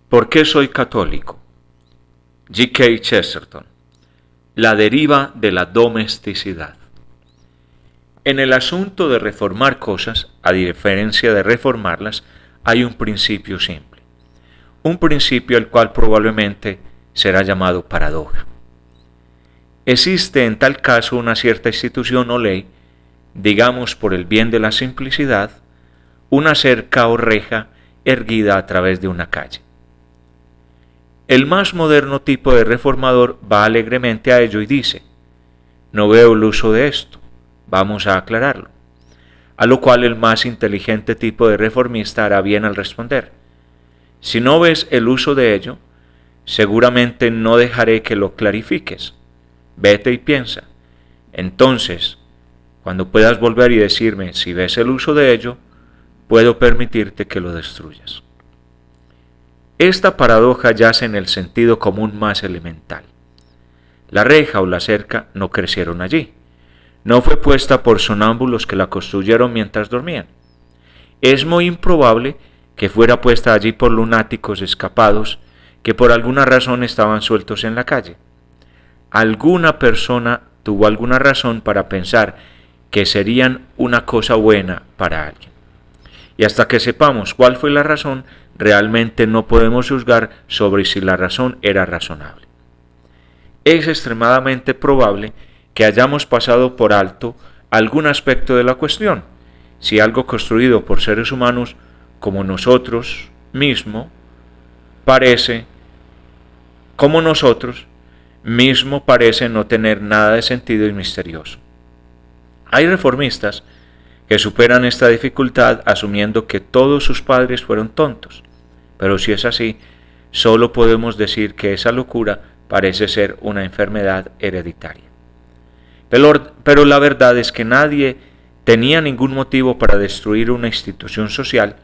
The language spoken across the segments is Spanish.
¿Por qué soy católico? G.K. Chesterton. La deriva de la domesticidad. En el asunto de reformar cosas, a diferencia de reformarlas, hay un principio simple. Un principio el cual probablemente será llamado paradoja. Existe en tal caso una cierta institución o ley, digamos por el bien de la simplicidad, una cerca o reja erguida a través de una calle. El más moderno tipo de reformador va alegremente a ello y dice: no veo el uso de esto, vamos a aclararlo. A lo cual el más inteligente tipo de reformista hará bien al responder: si no ves el uso de ello, seguramente no dejaré que lo clarifiques. Vete y piensa. Entonces, cuando puedas volver y decirme si ves el uso de ello, puedo permitirte que lo destruyas. Esta paradoja yace en el sentido común más elemental. La reja o la cerca no crecieron allí. No fue puesta por sonámbulos que la construyeron mientras dormían. Es muy improbable que fuera puesta allí por lunáticos escapados que por alguna razón estaban sueltos en la calle. Alguna persona tuvo alguna razón para pensar que serían una cosa buena para alguien. Y hasta que sepamos cuál fue la razón, realmente no podemos juzgar sobre si la razón era razonable. Es extremadamente probable que hayamos pasado por alto algún aspecto de la cuestión, si algo construido por seres humanos como nosotros mismos parece no tener nada de sentido y misterioso. Hay reformistas que superan esta dificultad asumiendo que todos sus padres fueron tontos, pero si es así, solo podemos decir que esa locura parece ser una enfermedad hereditaria. Pero la verdad es que nadie tenía ningún motivo para destruir una institución social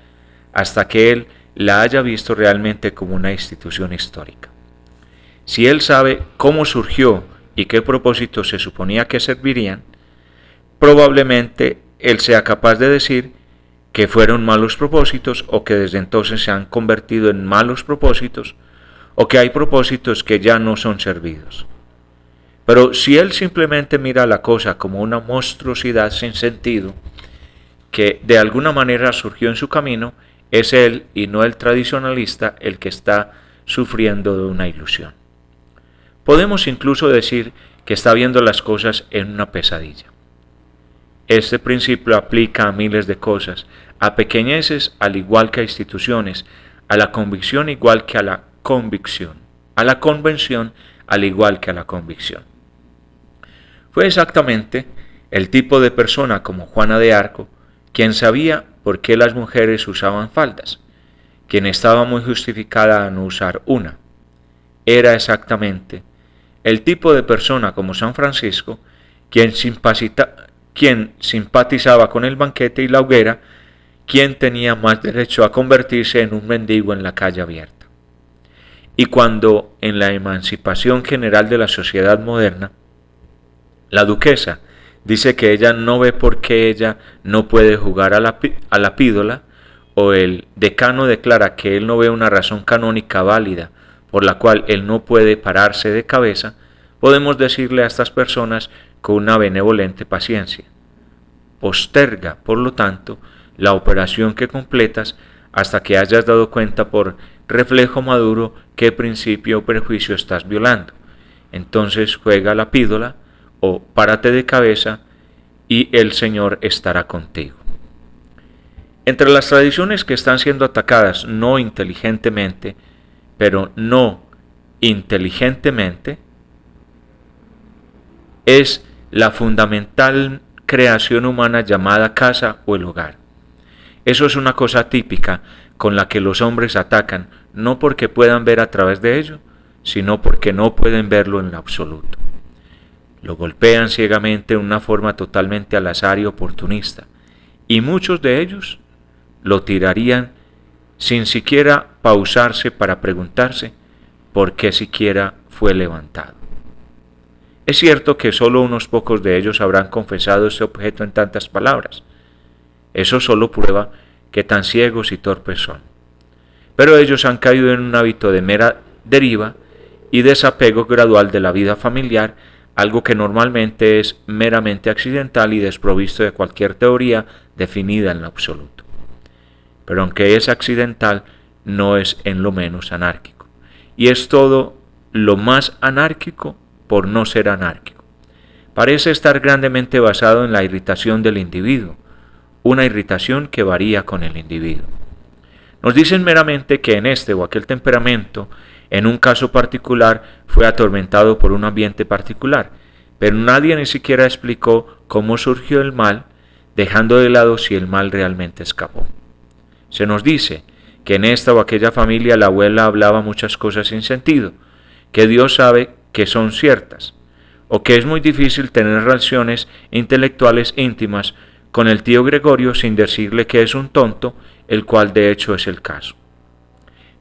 hasta que él la haya visto realmente como una institución histórica. Si él sabe cómo surgió y qué propósitos se suponía que servirían, probablemente él sea capaz de decir que fueron malos propósitos o que desde entonces se han convertido en malos propósitos o que hay propósitos que ya no son servidos. Pero si él simplemente mira la cosa como una monstruosidad sin sentido que de alguna manera surgió en su camino, es él y no el tradicionalista el que está sufriendo de una ilusión. Podemos incluso decir que está viendo las cosas en una pesadilla. Este principio aplica a miles de cosas, a pequeñeces al igual que a instituciones, a la convicción igual que a la convicción, a la convención al igual que a la convicción. Fue exactamente el tipo de persona como Juana de Arco quien sabía por qué las mujeres usaban faldas, quien estaba muy justificada a no usar una. Era exactamente el tipo de persona como San Francisco quien simpatizaba con el banquete y la hoguera, quien tenía más derecho a convertirse en un mendigo en la calle abierta. Y cuando en la emancipación general de la sociedad moderna, la duquesa dice que ella no ve por qué ella no puede jugar a la pídola, o el decano declara que él no ve una razón canónica válida por la cual él no puede pararse de cabeza, podemos decirle a estas personas con una benevolente paciencia: posterga, por lo tanto, la operación que completas hasta que hayas dado cuenta por reflejo maduro qué principio o prejuicio estás violando. Entonces juega la pídola o párate de cabeza y el Señor estará contigo. Entre las tradiciones que están siendo atacadas no inteligentemente, pero no inteligentemente, es la fundamental creación humana llamada casa o el hogar. Eso es una cosa típica con la que los hombres atacan, no porque puedan ver a través de ello, sino porque no pueden verlo en lo absoluto. Lo golpean ciegamente en una forma totalmente al azar y oportunista, y muchos de ellos lo tirarían sin siquiera pausarse para preguntarse por qué siquiera fue levantado. Es cierto que solo unos pocos de ellos habrán confesado este objeto en tantas palabras. Eso solo prueba que tan ciegos y torpes son. pero ellos han caído en un hábito de mera deriva y desapego gradual de la vida familiar, algo que normalmente es meramente accidental y desprovisto de cualquier teoría definida en lo absoluto. Pero aunque es accidental, no es en lo menos anárquico, y es todo lo más anárquico por no ser anárquico. Parece estar grandemente basado en la irritación del individuo, una irritación que varía con el individuo. Nos dicen meramente que en este o aquel temperamento, en un caso particular, fue atormentado por un ambiente particular, pero nadie ni siquiera explicó cómo surgió el mal, dejando de lado si el mal realmente escapó. Se nos dice que en esta o aquella familia la abuela hablaba muchas cosas sin sentido, que Dios sabe que son ciertas, o que es muy difícil tener relaciones intelectuales íntimas con el tío Gregorio sin decirle que es un tonto, el cual de hecho es el caso.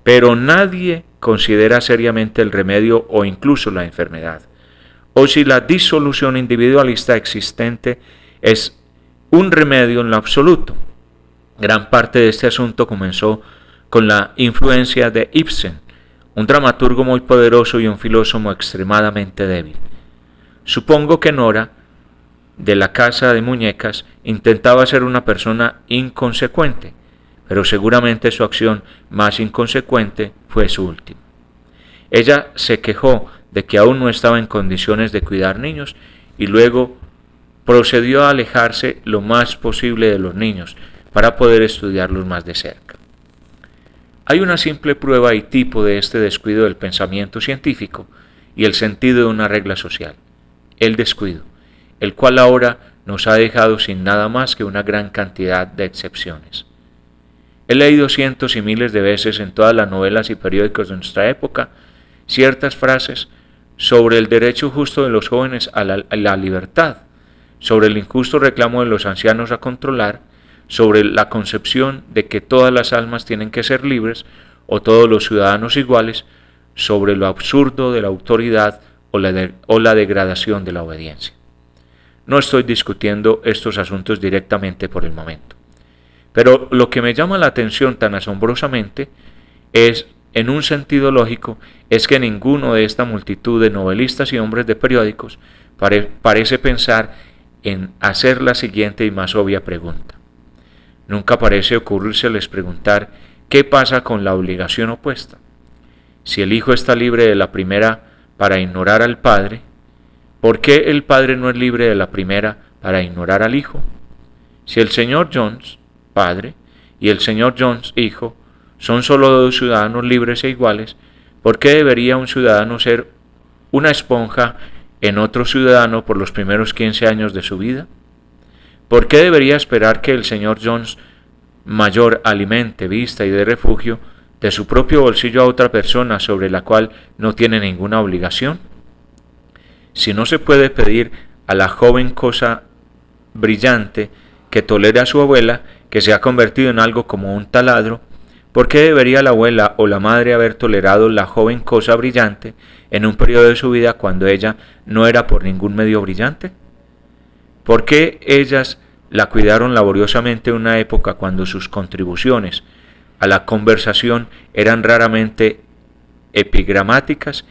Pero nadie considera seriamente el remedio o incluso la enfermedad, o si la disolución individualista existente es un remedio en lo absoluto. Gran parte de este asunto comenzó con la influencia de Ibsen, un dramaturgo muy poderoso y un filósofo extremadamente débil. Supongo que Nora, de la casa de muñecas, intentaba ser una persona inconsecuente, pero seguramente su acción más inconsecuente fue su última. Ella se quejó de que aún no estaba en condiciones de cuidar niños y luego procedió a alejarse lo más posible de los niños para poder estudiarlos más de cerca. Hay una simple prueba y tipo de este descuido del pensamiento científico y el sentido de una regla social: el descuido, el cual ahora nos ha dejado sin nada más que una gran cantidad de excepciones. He leído cientos y miles de veces en todas las novelas y periódicos de nuestra época ciertas frases sobre el derecho justo de los jóvenes a la libertad, sobre el injusto reclamo de los ancianos a controlar, sobre la concepción de que todas las almas tienen que ser libres o todos los ciudadanos iguales, sobre lo absurdo de la autoridad o la degradación de la obediencia. No estoy discutiendo estos asuntos directamente por el momento, pero lo que me llama la atención tan asombrosamente es, en un sentido lógico, es que ninguno de esta multitud de novelistas y hombres de periódicos parece pensar en hacer la siguiente y más obvia pregunta. Nunca parece ocurrírseles preguntar qué pasa con la obligación opuesta. Si el hijo está libre de la primera para ignorar al padre, ¿por qué el padre no es libre de la primera para ignorar al hijo? Si el señor Jones, padre, y el señor Jones, hijo, son solo dos ciudadanos libres e iguales, ¿por qué debería un ciudadano ser una esponja en otro ciudadano por los primeros 15 años de su vida? ¿Por qué debería esperar que el señor Jones mayor alimente, vista y dé refugio de su propio bolsillo a otra persona sobre la cual no tiene ninguna obligación? Si no se puede pedir a la joven cosa brillante que tolere a su abuela, que se ha convertido en algo como un taladro, ¿por qué debería la abuela o la madre haber tolerado la joven cosa brillante en un periodo de su vida cuando ella no era por ningún medio brillante? ¿Por qué ellas la cuidaron laboriosamente en una época cuando sus contribuciones a la conversación eran raramente epigramáticas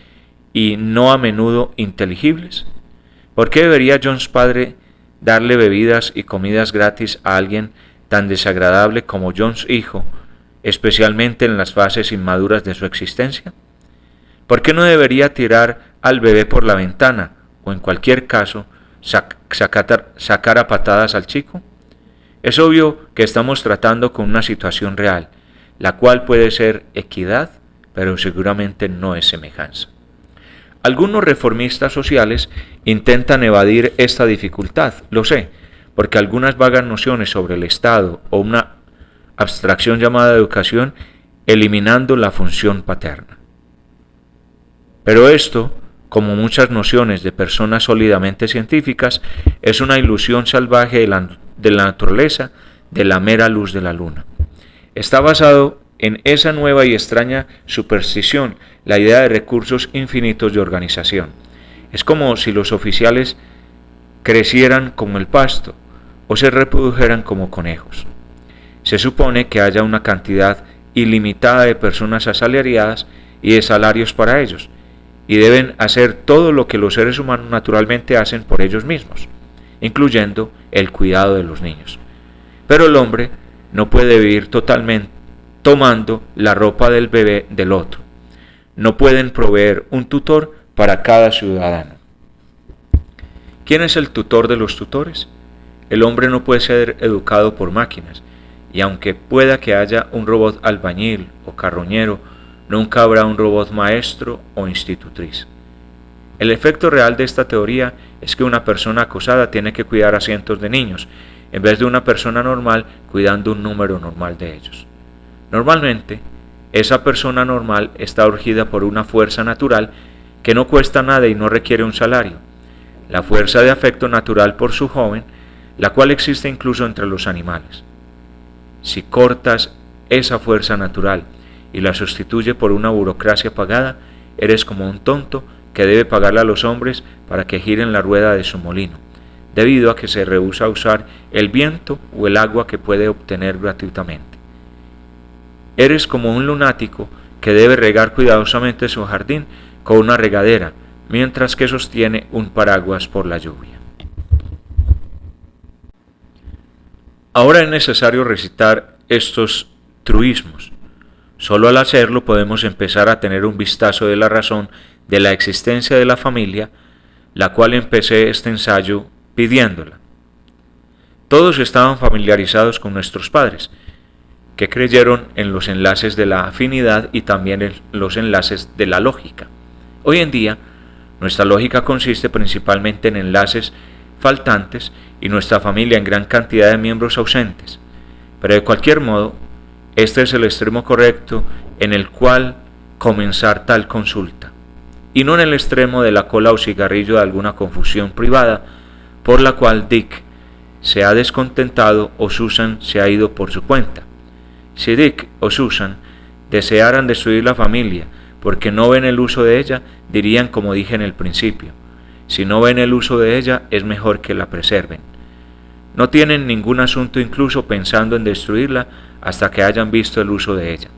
y no a menudo inteligibles? ¿Por qué debería Jones padre darle bebidas y comidas gratis a alguien tan desagradable como Jones hijo, especialmente en las fases inmaduras de su existencia? ¿Por qué no debería tirar al bebé por la ventana o en cualquier caso sacar a patadas al chico? Es obvio que estamos tratando con una situación real, la cual puede ser equidad, pero seguramente no es semejanza. Algunos reformistas sociales intentan evadir esta dificultad, lo sé, porque algunas vagas nociones sobre el Estado o una abstracción llamada educación, eliminando la función paterna. Pero esto, como muchas nociones de personas sólidamente científicas, es una ilusión salvaje de la naturaleza de la mera luz de la luna. Está basado en esa nueva y extraña superstición, la idea de recursos infinitos de organización. Es como si los oficiales crecieran como el pasto o se reprodujeran como conejos. Se supone que haya una cantidad ilimitada de personas asalariadas y de salarios para ellos, y deben hacer todo lo que los seres humanos naturalmente hacen por ellos mismos, incluyendo el cuidado de los niños. Pero el hombre no puede vivir totalmente tomando la ropa del bebé del otro. No pueden proveer un tutor para cada ciudadano. ¿Quién es el tutor de los tutores? El hombre no puede ser educado por máquinas, y aunque pueda que haya un robot albañil o carroñero, nunca habrá un robot maestro o institutriz. El efecto real de esta teoría es que una persona acosada tiene que cuidar a cientos de niños, en vez de una persona normal cuidando un número normal de ellos. Normalmente, esa persona normal está urgida por una fuerza natural que no cuesta nada y no requiere un salario, la fuerza de afecto natural por su joven, la cual existe incluso entre los animales. Si cortas esa fuerza natural y la sustituye por una burocracia pagada, eres como un tonto que debe pagarle a los hombres para que giren la rueda de su molino, debido a que se rehúsa a usar el viento o el agua que puede obtener gratuitamente. Eres como un lunático que debe regar cuidadosamente su jardín con una regadera, mientras que sostiene un paraguas por la lluvia. Ahora es necesario recitar estos truismos. Solo al hacerlo podemos empezar a tener un vistazo de la razón de la existencia de la familia, la cual empecé este ensayo pidiéndola. Todos estaban familiarizados con nuestros padres, que creyeron en los enlaces de la afinidad y también en los enlaces de la lógica. Hoy en día, nuestra lógica consiste principalmente en enlaces faltantes y nuestra familia en gran cantidad de miembros ausentes. Pero de cualquier modo, este es el extremo correcto en el cual comenzar tal consulta, y no en el extremo de la cola o cigarrillo de alguna confusión privada por la cual Dick se ha descontentado o Susan se ha ido por su cuenta. Si Dick o Susan desearan destruir la familia porque no ven el uso de ella, dirían como dije en el principio: si no ven el uso de ella, es mejor que la preserven. No tienen ningún asunto incluso pensando en destruirla hasta que hayan visto el uso de ella.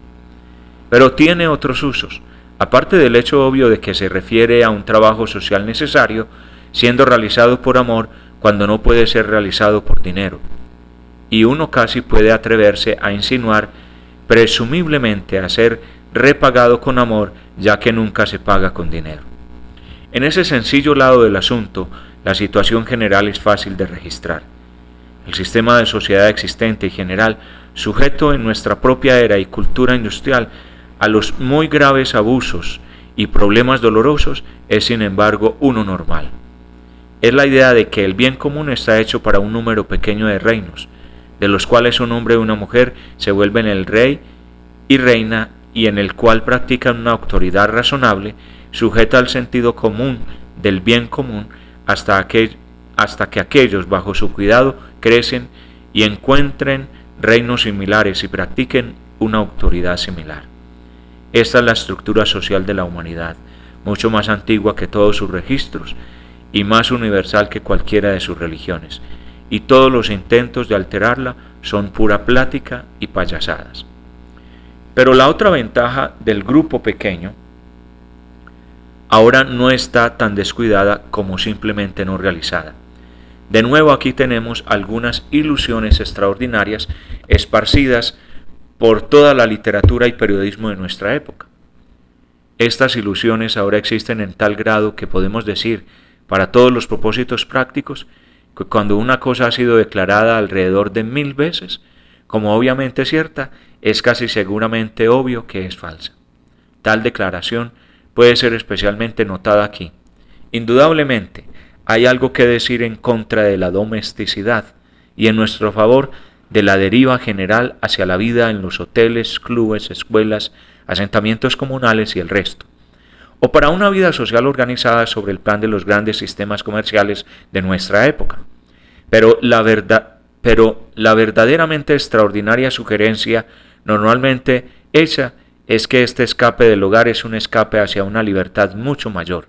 Pero tiene otros usos, aparte del hecho obvio de que se refiere a un trabajo social necesario, siendo realizado por amor cuando no puede ser realizado por dinero. Y uno casi puede atreverse a insinuar, presumiblemente a ser repagado con amor, ya que nunca se paga con dinero. En ese sencillo lado del asunto, la situación general es fácil de registrar. El sistema de sociedad existente y general, sujeto en nuestra propia era y cultura industrial a los muy graves abusos y problemas dolorosos, es sin embargo uno normal. Es la idea de que el bien común está hecho para un número pequeño de reinos, de los cuales un hombre y una mujer se vuelven el rey y reina, y en el cual practican una autoridad razonable, sujeta al sentido común del bien común, hasta que aquellos bajo su cuidado crecen y encuentren reinos similares y practiquen una autoridad similar. Esta es la estructura social de la humanidad, mucho más antigua que todos sus registros y más universal que cualquiera de sus religiones, y todos los intentos de alterarla son pura plática y payasadas. Pero la otra ventaja del grupo pequeño ahora no está tan descuidada como simplemente no realizada. De nuevo aquí tenemos algunas ilusiones extraordinarias esparcidas por toda la literatura y periodismo de nuestra época. Estas ilusiones ahora existen en tal grado que podemos decir, para todos los propósitos prácticos, que cuando una cosa ha sido declarada alrededor de 1000 veces, como obviamente cierta, es casi seguramente obvio que es falsa. Tal declaración puede ser especialmente notada aquí. Indudablemente, hay algo que decir en contra de la domesticidad y en nuestro favor de la deriva general hacia la vida en los hoteles, clubes, escuelas, asentamientos comunales y el resto, o para una vida social organizada sobre el plan de los grandes sistemas comerciales de nuestra época. Pero la verdaderamente extraordinaria sugerencia normalmente hecha es que este escape del hogar es un escape hacia una libertad mucho mayor.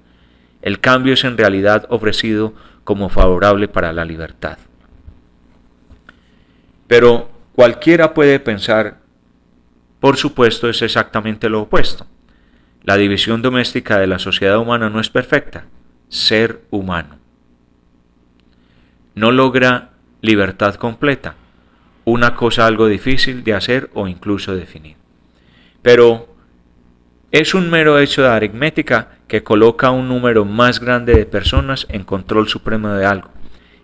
El cambio es en realidad ofrecido como favorable para la libertad. Pero cualquiera puede pensar, por supuesto, es exactamente lo opuesto. La división doméstica de la sociedad humana no es perfecta. Ser humano no logra libertad completa, una cosa algo difícil de hacer o incluso definir. Pero es un mero hecho de aritmética que coloca a un número más grande de personas en control supremo de algo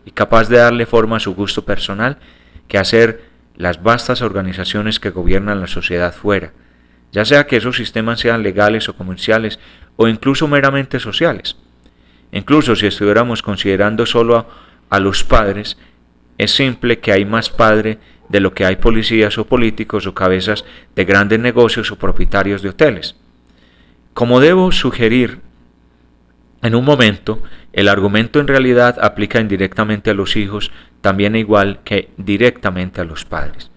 y capaz de darle forma a su gusto personal que hacer las vastas organizaciones que gobiernan la sociedad fuera, ya sea que esos sistemas sean legales o comerciales o incluso meramente sociales. Incluso si estuviéramos considerando solo a los padres, es simple que hay más padre de lo que hay policías o políticos o cabezas de grandes negocios o propietarios de hoteles. Como debo sugerir en un momento, el argumento en realidad aplica indirectamente a los hijos, también igual que directamente a los padres.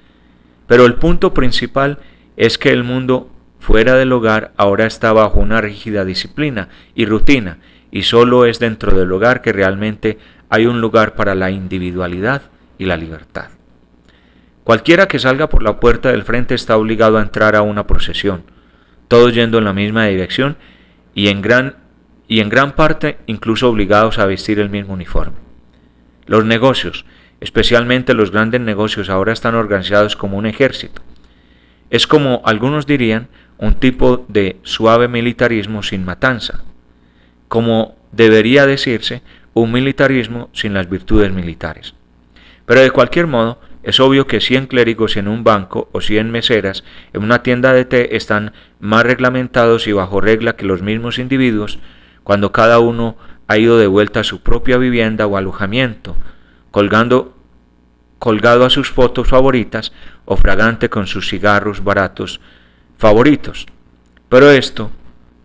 Pero el punto principal es que el mundo fuera del hogar ahora está bajo una rígida disciplina y rutina, y solo es dentro del hogar que realmente hay un lugar para la individualidad y la libertad. Cualquiera que salga por la puerta del frente está obligado a entrar a una procesión, todos yendo en la misma dirección y en gran parte incluso obligados a vestir el mismo uniforme. Los negocios, especialmente los grandes negocios, ahora están organizados como un ejército. Es como algunos dirían, un tipo de suave militarismo sin matanza, como debería decirse, un militarismo sin las virtudes militares. Pero de cualquier modo, es obvio que 100 clérigos en un banco o 100 meseras en una tienda de té están más reglamentados y bajo regla que los mismos individuos cuando cada uno ha ido de vuelta a su propia vivienda o alojamiento, colgado a sus fotos favoritas o fragante con sus cigarros baratos favoritos. Pero esto,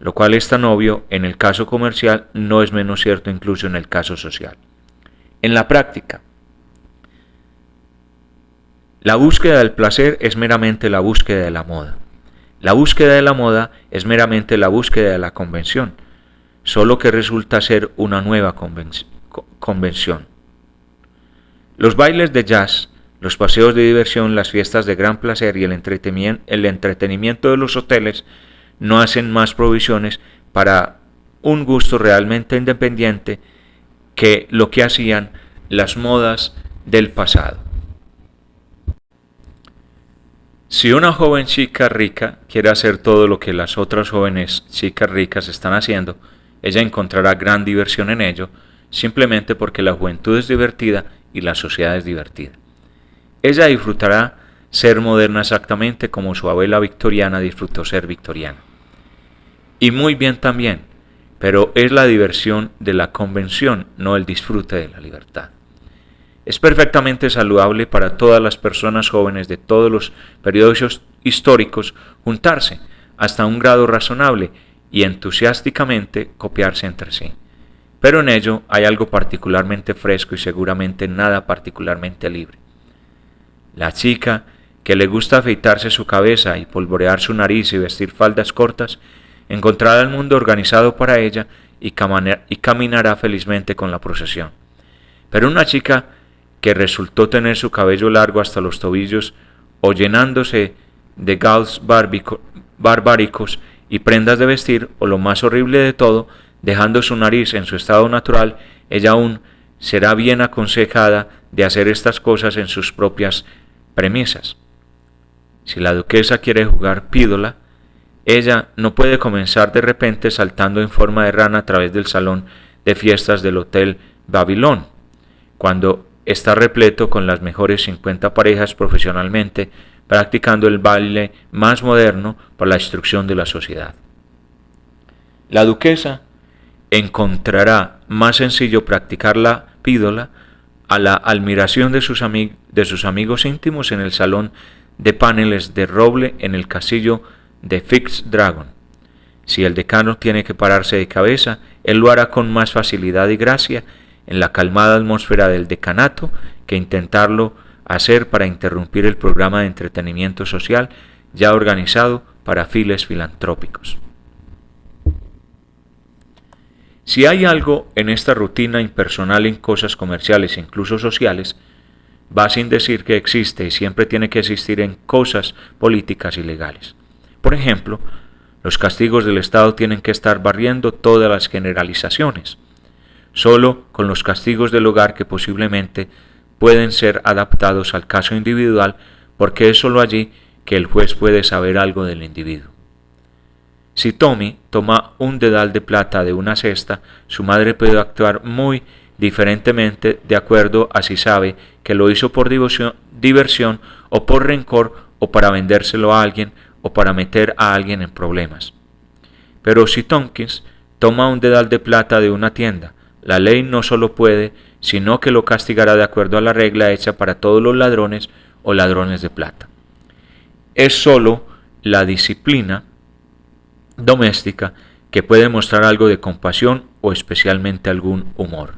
lo cual es tan obvio en el caso comercial, no es menos cierto incluso en el caso social. En la práctica, la búsqueda del placer es meramente la búsqueda de la moda. La búsqueda de la moda es meramente la búsqueda de la convención, solo que resulta ser una nueva convención. Los bailes de jazz, los paseos de diversión, las fiestas de gran placer y el entretenimiento de los hoteles no hacen más provisiones para un gusto realmente independiente que lo que hacían las modas del pasado. Si una joven chica rica quiere hacer todo lo que las otras jóvenes chicas ricas están haciendo, ella encontrará gran diversión en ello, simplemente porque la juventud es divertida y la sociedad es divertida. Ella disfrutará ser moderna exactamente como su abuela victoriana disfrutó ser victoriana. Y muy bien también, pero es la diversión de la convención, no el disfrute de la libertad. Es perfectamente saludable para todas las personas jóvenes de todos los periodos históricos juntarse hasta un grado razonable y entusiásticamente copiarse entre sí. Pero en ello hay algo particularmente fresco y seguramente nada particularmente libre. La chica que le gusta afeitarse su cabeza y polvorear su nariz y vestir faldas cortas, encontrará el mundo organizado para ella y caminará felizmente con la procesión. Pero una chica que resultó tener su cabello largo hasta los tobillos o llenándose de gauds barbáricos y prendas de vestir, o lo más horrible de todo, dejando su nariz en su estado natural, ella aún será bien aconsejada de hacer estas cosas en sus propias premisas. Si la duquesa quiere jugar pídola, ella no puede comenzar de repente saltando en forma de rana a través del salón de fiestas del Hotel Babilón, cuando está repleto con las mejores 50 parejas profesionalmente practicando el baile más moderno para la instrucción de la sociedad. La duquesa encontrará más sencillo practicar la pídola a la admiración de sus amigos íntimos en el salón de paneles de roble en el castillo de Fixed Dragon. Si el decano tiene que pararse de cabeza, él lo hará con más facilidad y gracia en la calmada atmósfera del decanato que intentarlo hacer para interrumpir el programa de entretenimiento social ya organizado para fines filantrópicos. Si hay algo en esta rutina impersonal en cosas comerciales e incluso sociales, va sin decir que existe y siempre tiene que existir en cosas políticas y legales. Por ejemplo, los castigos del Estado tienen que estar barriendo todas las generalizaciones, solo con los castigos del hogar que posiblemente pueden ser adaptados al caso individual, porque es solo allí que el juez puede saber algo del individuo. Si Tommy toma un dedal de plata de una cesta, su madre puede actuar muy diferentemente de acuerdo a si sabe que lo hizo por diversión o por rencor o para vendérselo a alguien o para meter a alguien en problemas. Pero si Tompkins toma un dedal de plata de una tienda, la ley no solo puede, sino que lo castigará de acuerdo a la regla hecha para todos los ladrones o ladrones de plata. Es solo la disciplina doméstica que puede mostrar algo de compasión o especialmente algún humor.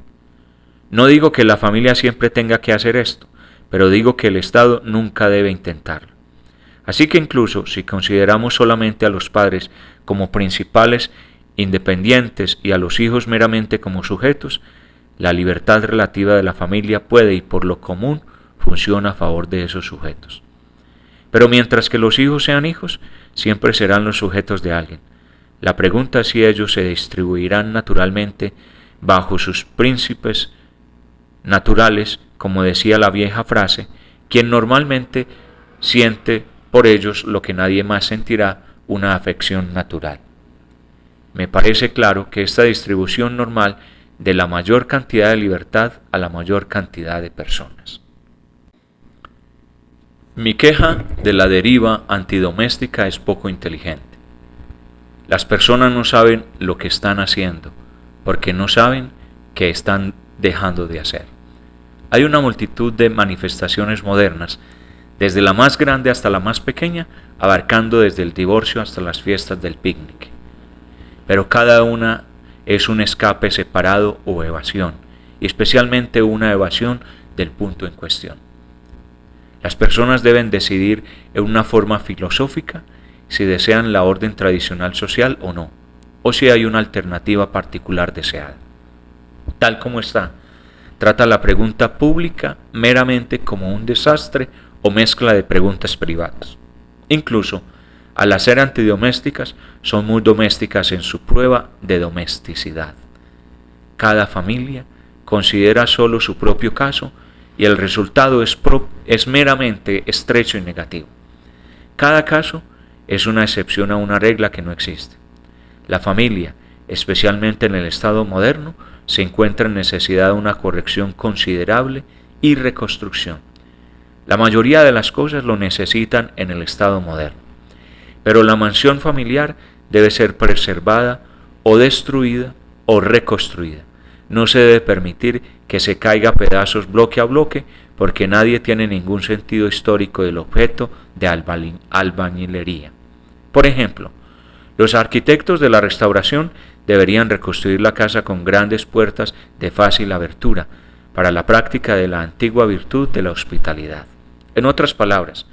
No digo que la familia siempre tenga que hacer esto, pero digo que el Estado nunca debe intentarlo. Así que incluso si consideramos solamente a los padres como principales independientes y a los hijos meramente como sujetos, la libertad relativa de la familia puede y por lo común funciona a favor de esos sujetos. Pero mientras que los hijos sean hijos, siempre serán los sujetos de alguien. La pregunta es si ellos se distribuirán naturalmente bajo sus príncipes naturales, como decía la vieja frase, quien normalmente siente por ellos lo que nadie más sentirá, una afección natural. Me parece claro que esta distribución normal de la mayor cantidad de libertad a la mayor cantidad de personas. Mi queja de la deriva antidoméstica es poco inteligente. Las personas no saben lo que están haciendo, porque no saben qué están dejando de hacer. Hay una multitud de manifestaciones modernas, desde la más grande hasta la más pequeña, abarcando desde el divorcio hasta las fiestas del picnic. Pero cada una es un escape separado o evasión, y especialmente una evasión del punto en cuestión. Las personas deben decidir en una forma filosófica si desean la orden tradicional social o no, o si hay una alternativa particular deseada. Tal como está, trata la pregunta pública meramente como un desastre o mezcla de preguntas privadas. Incluso, al ser antidomésticas, son muy domésticas en su prueba de domesticidad. Cada familia considera solo su propio caso y el resultado es meramente estrecho y negativo. Cada caso es una excepción a una regla que no existe. La familia, especialmente en el estado moderno, se encuentra en necesidad de una corrección considerable y reconstrucción. La mayoría de las cosas lo necesitan en el estado moderno, pero la mansión familiar debe ser preservada o destruida o reconstruida. No se debe permitir que se caiga a pedazos bloque a bloque, porque nadie tiene ningún sentido histórico del objeto de albañilería. Por ejemplo, los arquitectos de la restauración deberían reconstruir la casa con grandes puertas de fácil abertura, para la práctica de la antigua virtud de la hospitalidad. En otras palabras,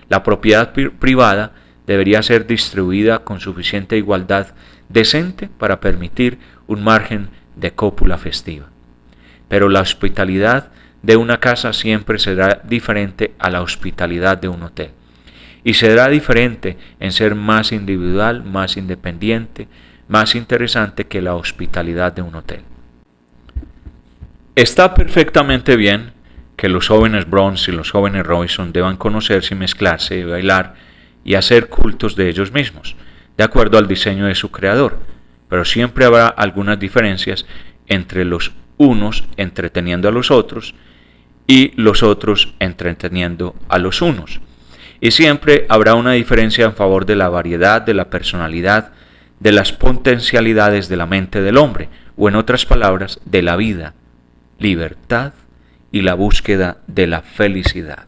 la propiedad privada debería ser distribuida con suficiente igualdad decente para permitir un margen de cópula festiva. Pero la hospitalidad de una casa siempre será diferente a la hospitalidad de un hotel, y será diferente en ser más individual, más independiente, más interesante que la hospitalidad de un hotel. Está perfectamente bien que los jóvenes Browns y los jóvenes Robinson deban conocerse y mezclarse y bailar y hacer cultos de ellos mismos, de acuerdo al diseño de su creador, pero siempre habrá algunas diferencias entre los unos entreteniendo a los otros y los otros entreteniendo a los unos. Y siempre habrá una diferencia en favor de la variedad, de la personalidad, de las potencialidades de la mente del hombre, o en otras palabras, de la vida, libertad y la búsqueda de la felicidad.